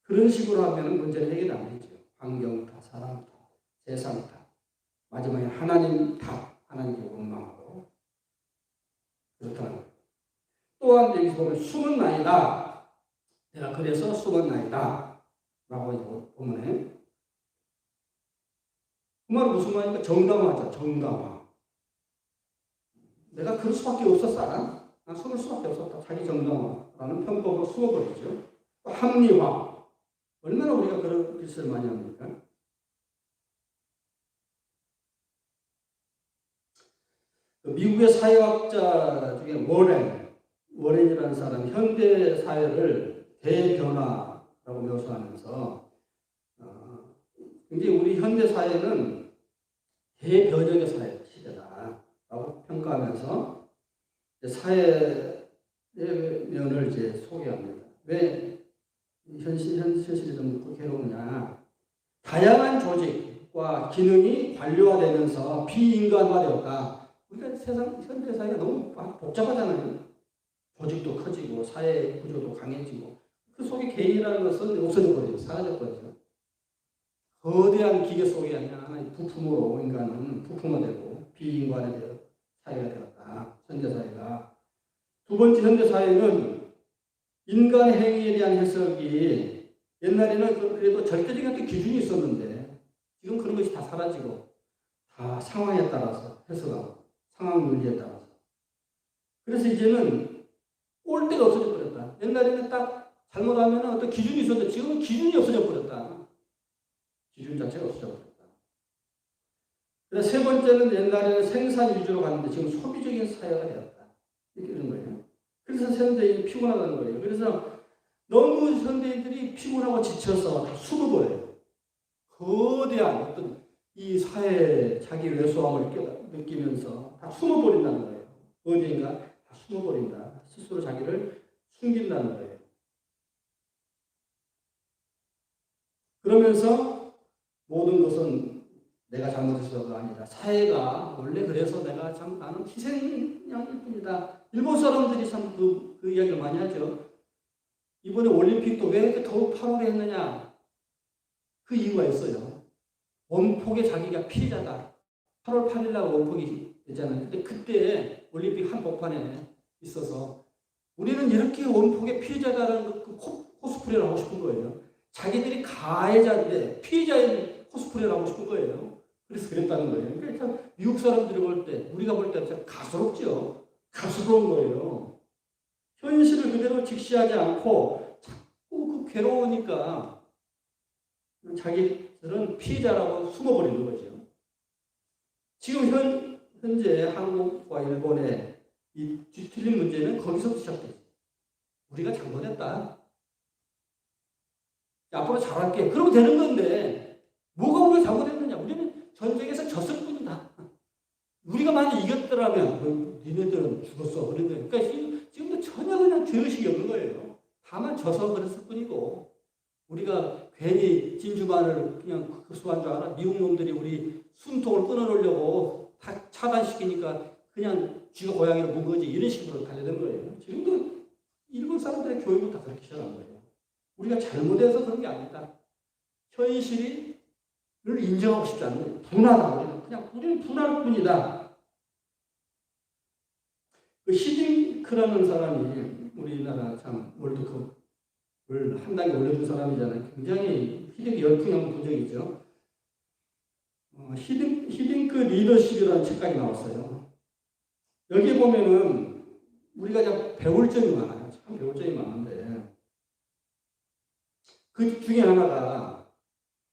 그런 식으로 하면 문제는 해결 안 되죠. 환경 탓, 사람 탓, 세상 탓, 마지막에 하나님 탓, 하나님께 원망하고 그렇다는 거예요. 또한 여기서 보면 숨은 나이다. 내가 그래서 숨은 나이다. 라고 보면 그 말은 무슨 말입니까? 정당화죠. 정당화. 내가 그럴 수밖에 없었어. 난 숨을 수밖에 없었다. 자기 정당화라는 편법으로 숨어버리죠. 또 합리화. 얼마나 우리가 그런 짓을 많이 합니까? 미국의 사회학자 중에 워렌이라는 사람이 현대 사회를 대변화라고 묘사하면서 굉장히 우리 현대 사회는 대변혁의 시대다라고 평가하면서 사회 면을 이제 소개합니다. 왜 현실이 좀 괴로우냐? 다양한 조직과 기능이 관료화되면서 비인간화되었다. 우리가 세상 현대 사회가 너무 복잡하잖아요. 조직도 커지고 사회 구조도 강해지고 그 속에 개인이라는 것은 없어져 버려요. 사라져 버려요. 거대한 기계 속에 하나의 부품으로 인간은 부품화되고 비인간화되어 사회가 되었다. 현대 사회가. 두 번째 현대 사회는 인간의 행위에 대한 해석이 옛날에는 그래도 절대적인 어떤 기준이 있었는데 지금 그런 것이 다 사라지고 다 상황에 따라서 해석하고 상황 논리에 따라서. 그래서 이제는 꼴대가 없어져 버렸다. 옛날에는 딱 잘못하면 어떤 기준이 있었는데 지금은 기준이 없어져 버렸다. 기준 자체가 없어져 버렸다. 그래서 세 번째는 옛날에는 생산 위주로 갔는데 지금 소비적인 사회가 되었다. 이렇게 되는 거예요. 그래서 현대인이 피곤하다는 거예요. 그래서 너무 현대인들이 피곤하고 지쳐서 다 숨어버려요. 거대한 어떤 이 사회의 자기 왜소함을 느끼면서 다 숨어버린다는 거예요. 어디인가 다 숨어버린다. 스스로 자기를 숨긴다는 거예요. 그러면서 모든 것은 내가 잘못해서가 아니다. 사회가 원래 그래서 내가 참 나는 희생양일 뿐이다. 일본 사람들이 참 그 이야기를 많이 하죠. 이번에 올림픽도 왜 이렇게 더욱 8월에 했느냐? 그 이유가 있어요. 원폭의 자기가 피해자다. 8월 8일 날 원폭이 됐잖아요. 근데 그때 올림픽 한복판에 있어서 우리는 이렇게 원폭의 피해자다라는 그 코스프레를 하고 싶은 거예요. 자기들이 가해자인데 피해자인 코스프레를 하고 싶은 거예요. 그래서 그랬다는 거예요. 그러니까 미국 사람들이 볼 때, 우리가 볼 때 가소롭죠. 가소로운 거예요. 현실을 그대로 직시하지 않고 자꾸 그 괴로우니까 자기들은 피해자라고 숨어버리는 거죠. 지금 현재 한국과 일본의 이 뒤틀린 문제는 거기서 시작돼요. 우리가 잘못했다. 앞으로 잘할게. 그러면 되는 건데 뭐가 우리가 잘못했느냐? 우리는 전쟁에서 졌을 뿐이다. 우리가 만약 이겼더라면 니네들은 죽었어. 그러니까 지금도 전혀 그냥 죄의식이 없는 거예요. 다만 져서 그랬을 뿐이고 우리가 괜히 진주만을 그냥 흡수한 줄 알아? 미국 놈들이 우리 숨통을 끊어놓으려고 다 차단시키니까 그냥 쥐가 고양이를 문 거지 이런 식으로 달려든 거예요. 지금도 일본 사람들의 교육은 다 그렇게 시작한 거예요. 우리가 잘못해서 그런 게 아니다. 현실을 인정하고 싶지 않은 거예요. 분하다. 우리는 분할 뿐이다. 그 히딩크라는 사람이 우리나라 참 월드컵을 한 단계 올려준 사람이잖아요. 굉장히 히딩크 열풍이 한번 본 적이 있죠. 히딩크 리더십이라는 책까지 나왔어요. 여기 보면은 우리가 이제 배울 점이 많아요. 참 배울 점이 많은데 그 중에 하나가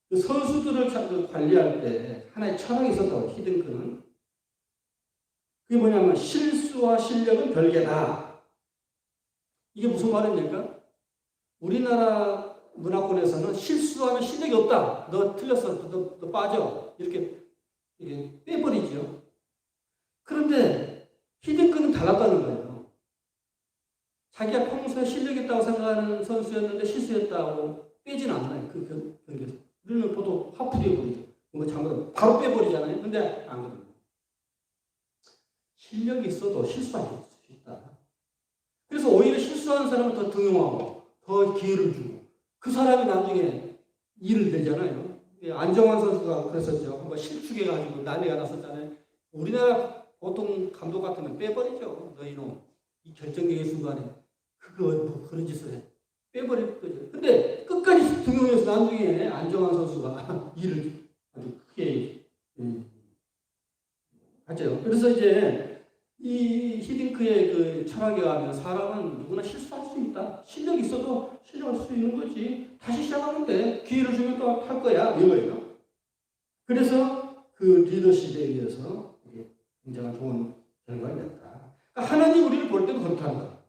그 선수들을 관리할 때 하나의 철학이 있었다고 히딩크는. 그게 뭐냐면 실수와 실력은 별개다. 이게 무슨 말입니까? 우리나라 문화권에서는 실수하면 실력이 없다. 너 틀렸어. 너 빠져. 이렇게 빼버리죠. 그런데 히딩크는 달랐다는 거예요. 자기가 평소에 실력이 있다고 생각하는 선수였는데 실수했다고 빼지는 않나요? 그 경기에서. 우리는 보통 화풀이 해버리죠. 뭔가 잘못하면 바로 빼버리잖아요. 근데 안 그래요. 실력이 있어도 실수할 수 있다. 그래서 오히려 실수하는 사람은 더 등용하고 더 기회를 주고 그 사람이 나중에 일을 내잖아요. 안정환 선수가 그랬었죠. 한번 실축해가지고 난리가 났었잖아요. 우리나라 보통 감독 같으면 빼버리죠. 너 이놈 이 결정적인 순간에 그거 뭐 그런 짓을 해. 빼버릴 거죠. 근데 끝까지 등용해서 나중에 안정환 선수가 일을 아주 크게 하죠. 그래서 이제 이 히딩크의 그 철학에 가면 사람은 누구나 실수할 수 있다. 실력이 있어도 실력할 수 있는 거지. 다시 시작하면 돼. 기회를 주면 또 할 거야. 이거예요. 그래서 그 리더십에 의해서 이게 굉장히 좋은 결과가 됐다. 그러니까 하나님 우리를 볼 때도 그렇다는 거예요.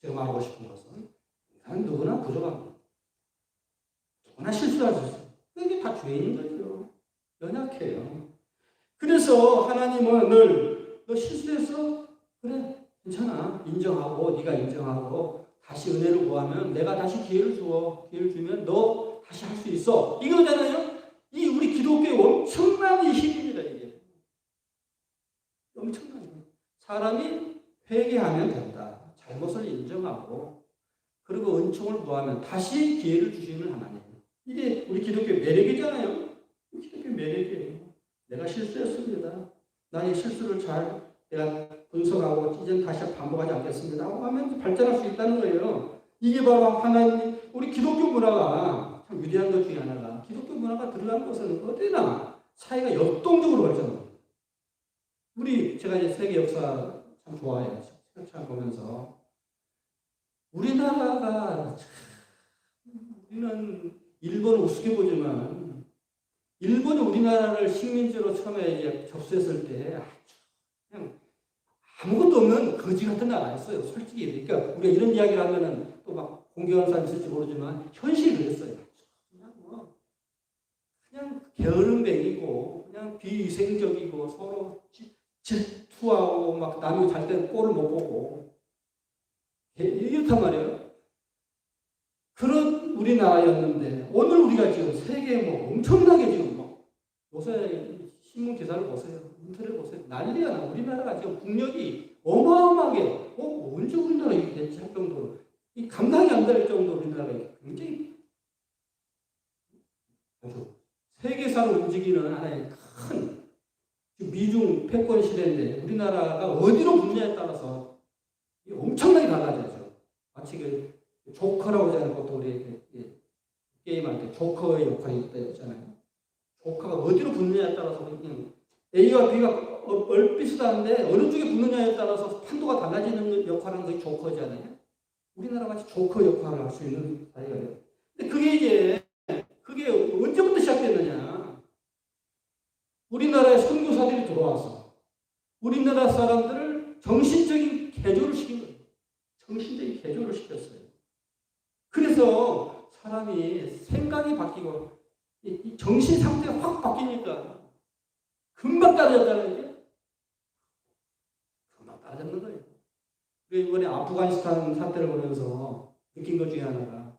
제가 말하고 싶은 것은 누구나 부족합니다. 누구나 실수할 수 있어요. 이게 다 죄인 거죠. 연약해요. 그래서 하나님은 너 실수했어? 그래. 괜찮아. 인정하고 네가 인정하고 다시 은혜를 구하면 내가 다시 기회를 주어. 기회를 주면 너 다시 할 수 있어. 이거잖아요. 이 우리 기독교의 엄청난 힘입니다. 이게. 엄청난 힘. 사람이 회개하면 된다. 잘못을 인정하고 그리고 은총을 구하면 다시 기회를 주시는 하나님. 이게 우리 기독교의 매력이잖아요. 기독교의 매력이에요. 내가 실수했습니다. 나의 실수를 잘 내가 분석하고 이제 다시 반복하지 않겠습니다 하고 하면 발전할 수 있다는 거예요. 이게 바로 하나님, 우리 기독교 문화가 참 위대한 것 중에 하나가 기독교 문화가 들어간 것은 어디나 사회가 역동적으로 발전합니다. 제가 이제 세계 역사 참 좋아해요. 참 보면서 우리나라가 우리는 일본을 우습게 보지만 일본이 우리나라를 식민지로 처음에 이제 접수했을 때 그냥 아무것도 없는 거지 같은 나라였어요. 솔직히. 그러니까 우리가 이런 이야기를 하면은 또 막 공경하는 사람이 있을지 모르지만 현실이 그랬어요. 그냥 게으름뱅이고 그냥 비위생적이고 서로 질투하고 막 남이 잘 때는 꼴을 못 보고 이렇단 말이에요. 그런 우리나라였는데 오늘 우리가 지금 세계에 뭐 엄청나게 지금 뭐 요새 신문 기사를 보세요. 인터넷 보세요. 난리가 나. 우리나라가 지금 국력이 어마어마하게 언제 우리나라 이렇게 됐지 할 정도로 이 감당이 안 될 정도로 우리나라가 굉장히 아주 세계사를 움직이는 하나의 큰 미중 패권 시대인데 우리나라가 어디로 붙냐에 따라서 엄청나게 달라져요. 마치 그 조커라고 하는 것도 우리 게임할 때 조커의 역할이 있잖아요. 조커가 어디로 붙느냐에 따라서 A와 B가 얼비슷한데 어느 쪽에 붙느냐에 따라서 판도가 달라지는 역할은 그게 조커잖아요. 우리나라 같이 조커 역할을 할 수 있는 사회가 돼요. 근데 그게 언제부터 시작됐느냐? 우리나라에 선교사들이 들어와서 우리나라 사람들을 정신적인 개조를 시킨 거예요. 정신적인 개조를 시켰어요. 그래서 사람이 생각이 바뀌고 이 정신 상태가 확 바뀌니까 금방 따라졌다는 게 금방 따라졌는 거예요. 이번에 아프가니스탄 사태를 보면서 느낀 것 중에 하나가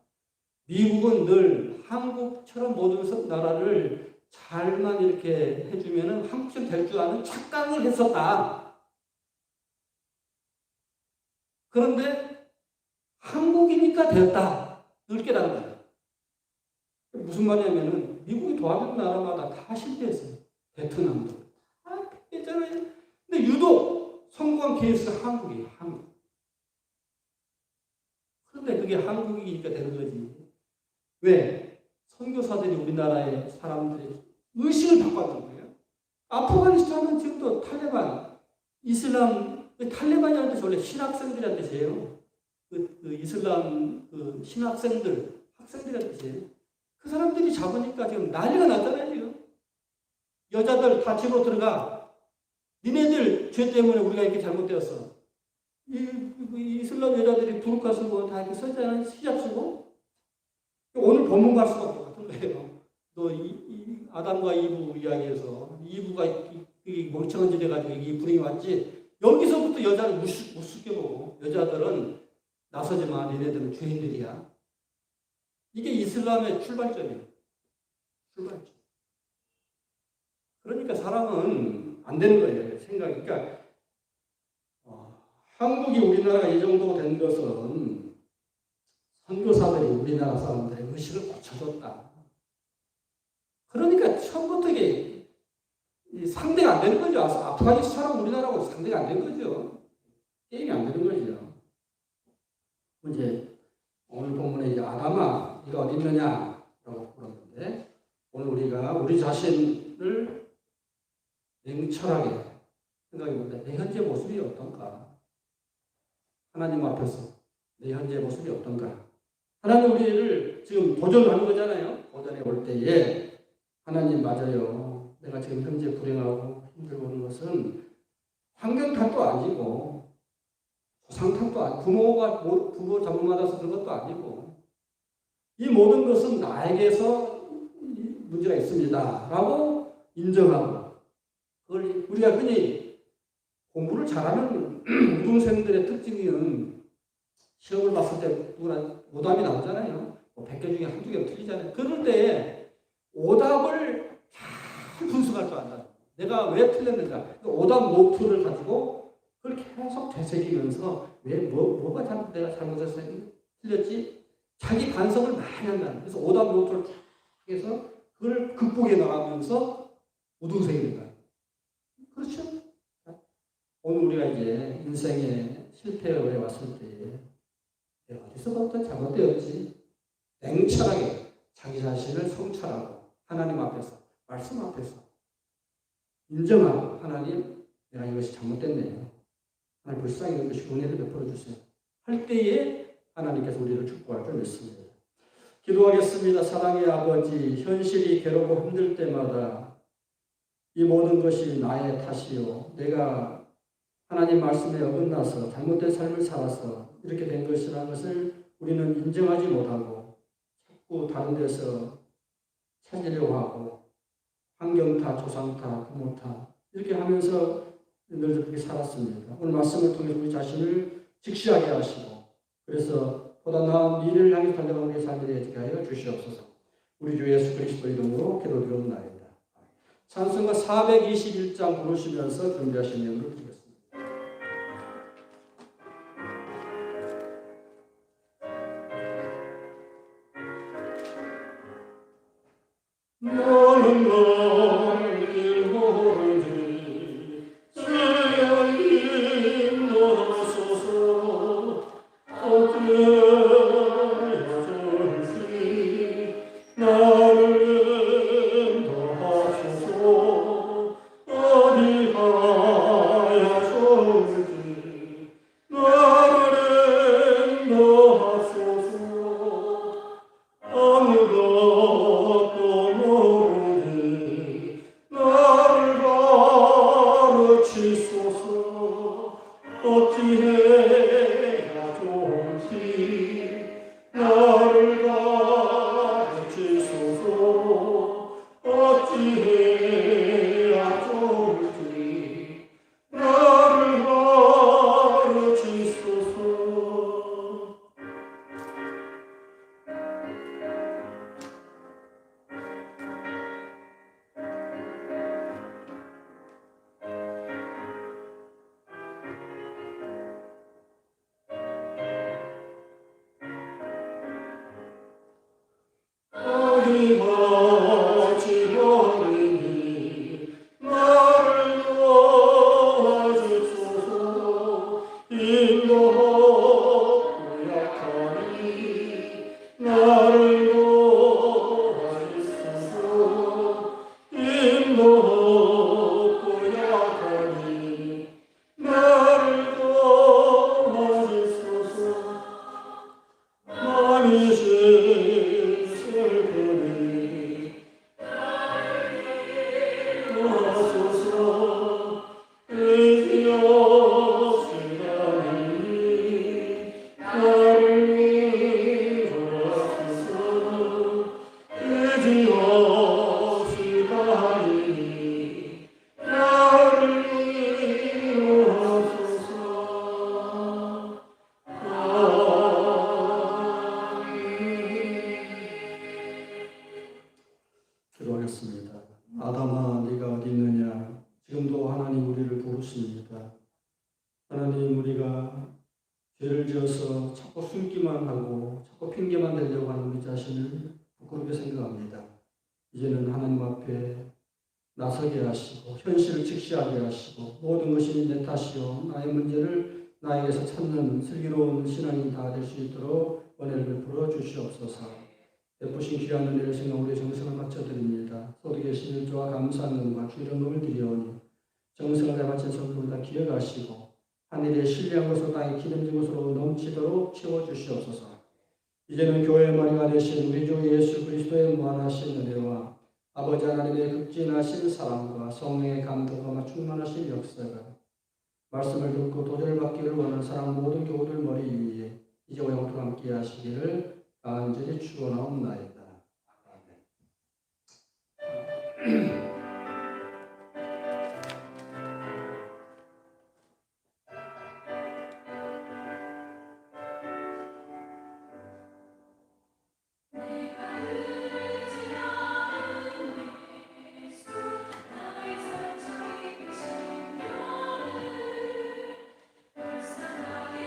미국은 늘 한국처럼 모든 나라를 잘만 이렇게 해주면 한국처럼 될 줄 아는 착각을 했었다. 그런데 한국이니까 되었다. 늘 깨달은 거예요. 무슨 말이냐면은 미국이 도와준 나라마다 다 실패했어요. 베트남도 다 했잖아요. 근데 유독 성공한 케이스가 한국이에요. 한국. 그런데 그게 한국이니까 되는 거지. 왜? 선교사들이 우리나라의 사람들의 의식을 바꿨던 거예요. 아프가니스탄은 지금도 탈레반, 이슬람, 탈레반이라는 뜻이 원래 신학생들이라는 뜻이에요. 그 이슬람 그 신학생들, 학생들이라는 뜻이에요. 그 사람들이 잡으니까 지금 난리가 났잖아요, 지금. 여자들 다 집으로 들어가. 니네들 죄 때문에 우리가 이렇게 잘못되었어. 이슬람 여자들이 부르카 쓰고 다 이렇게 서잖아요. 히잡 쓰고. 오늘 본문 갈 수가 똑같은 거예요. 너 아담과 이브 이야기에서 이브가 멍청한 짓 해가지고 이 불행이 왔지. 여기서부터 여자를 우습게 보고 여자들은 나서지 마. 니네들은 죄인들이야. 이게 이슬람의 출발점이에요. 출발점. 그러니까 사람은 안 되는 거예요. 생각이. 그러니까 한국이 우리나라가 이 정도 된 것은 선교사들이 우리나라 사람들의 의식을 고쳐줬다. 그러니까 처음부터 이게 상대가 안 되는 거죠. 아프가니스탄하고 우리나라하고 상대가 안 되는 거죠. 게임이 안 되는 거죠. 이제 오늘 본문에 이제 아담아, 네가 어디 있느냐라고 물었는데 오늘 우리가 우리 자신을 냉철하게 생각해보면 내 현재 모습이 어떤가? 하나님 앞에서 내 현재 모습이 어떤가? 하나님 우리를 지금 도전하는 거잖아요. 도전에 올 때에 하나님 맞아요. 내가 지금 현재 불행하고 힘들고 하는 것은 환경 탓도 아니고 조상 탓도 아니고 부모 잘못받아서 그런 것도 아니고 이 모든 것은 나에게서 문제가 있습니다. 라고 인정하고 그걸 우리가 흔히 공부를 잘하는 우등생들의 특징은 시험을 봤을 때 누구나 오답이 나오잖아요. 뭐 100개 중에 한두 개는 틀리잖아요. 그럴 때 오답을 잘 분석할 줄 안다. 내가 왜 틀렸는가. 오답 노트를 가지고 그걸 계속 되새기면서 뭐가 내가 잘못해서 틀렸지? 자기 반성을 많이 한다. 그래서 오답 노트를 쫙 해서 그걸 극복해 나가면서 우등생이 된다. 그렇죠? 오늘 우리가 이제 인생의 실패에 왔을 때 내가 어디서부터 잘못되었지? 냉철하게 자기 자신을 성찰하고 하나님 앞에서 말씀 앞에서 인정하고 하나님 내가 이것이 잘못됐네요. 하나님 불쌍히 여기시 은혜를 베풀어 주세요. 할 때에 하나님께서 우리를 축복할 줄 믿습니다. 기도하겠습니다. 사랑의 아버지, 현실이 괴롭고 힘들 때마다 이 모든 것이 나의 탓이요. 내가 하나님 말씀에 어긋나서 잘못된 삶을 살아서 이렇게 된 것이라는 것을 우리는 인정하지 못하고 자꾸 다른 데서 찾으려고 하고 환경 탓, 조상 탓, 부모 탓 이렇게 하면서 늘 그렇게 살았습니다. 오늘 말씀을 통해 우리 자신을 직시하게 하시고 그래서 보다 나은 미래를 향해 달려가는 우리의 삶이 되게 하여 주시옵소서. 우리 주 예수 그리스도 이름으로 기도드리옵나이다. 찬송가 421장 부르시면서 준비하신 예물을 드리겠습니다. 너는 너를 모르니 주여 인도하소서 어찌하여줄지 나를 인도하소서 어디하여 좋을지 나를 인도하소서 아무것도 모르니 나를 가르치소서 어찌해야 좋은지 나를 가르치소서 어찌해야 좋은지 나를 가르치소서. 어디마치 어리니 나를 도와주소서 인도하고 약하니 나를 도와주소서 인도하고 약하니 나를 도와주소서 많이 슬프니 도와소서 의지 없으라니 나를 도와소서 의지 없으라니 나를 도와소서. 기도하겠습니다. 아담아 네가 어디 있느냐. 지금도 하나님 우리를 부르십니다. 하나님 우리가 죄를 지어서 자꾸 숨기만 하고 자꾸 핑계만 대려고 하는 우리 자신을 부끄럽게 생각합니다. 이제는 하나님 앞에 나서게 하시고 현실을 직시하게 하시고 모든 것이 내 탓이요 나의 문제를 나에게서 찾는 슬기로운 신앙이 다 될 수 있도록 은혜를 베풀어 주시옵소서. 베푸신 귀한 은혜를 생각 우리의 정성을 바쳐드립니다. 소득 계신 일조와 감사한 은과 주의령금을 드리오니 정성을 다 바친 성품을 다 기억하시고 하늘의 신뢰한 것으로 땅에 기름진 것으로 넘치도록 채워주시옵소서. 이제는 교회의 머리가 되신 우리 주 예수 그리스도의 무한하신 은혜와 아버지 하나님의 극진하신 사랑과 성령의 감동과 충만하신 역사가 말씀을 듣고 도전을 받기를 원하는 사람 모든 교우들 머리 위에 이제와 영원토록 함께 하시기를 간절히 축원하옵나이다. 아멘. 그를 지나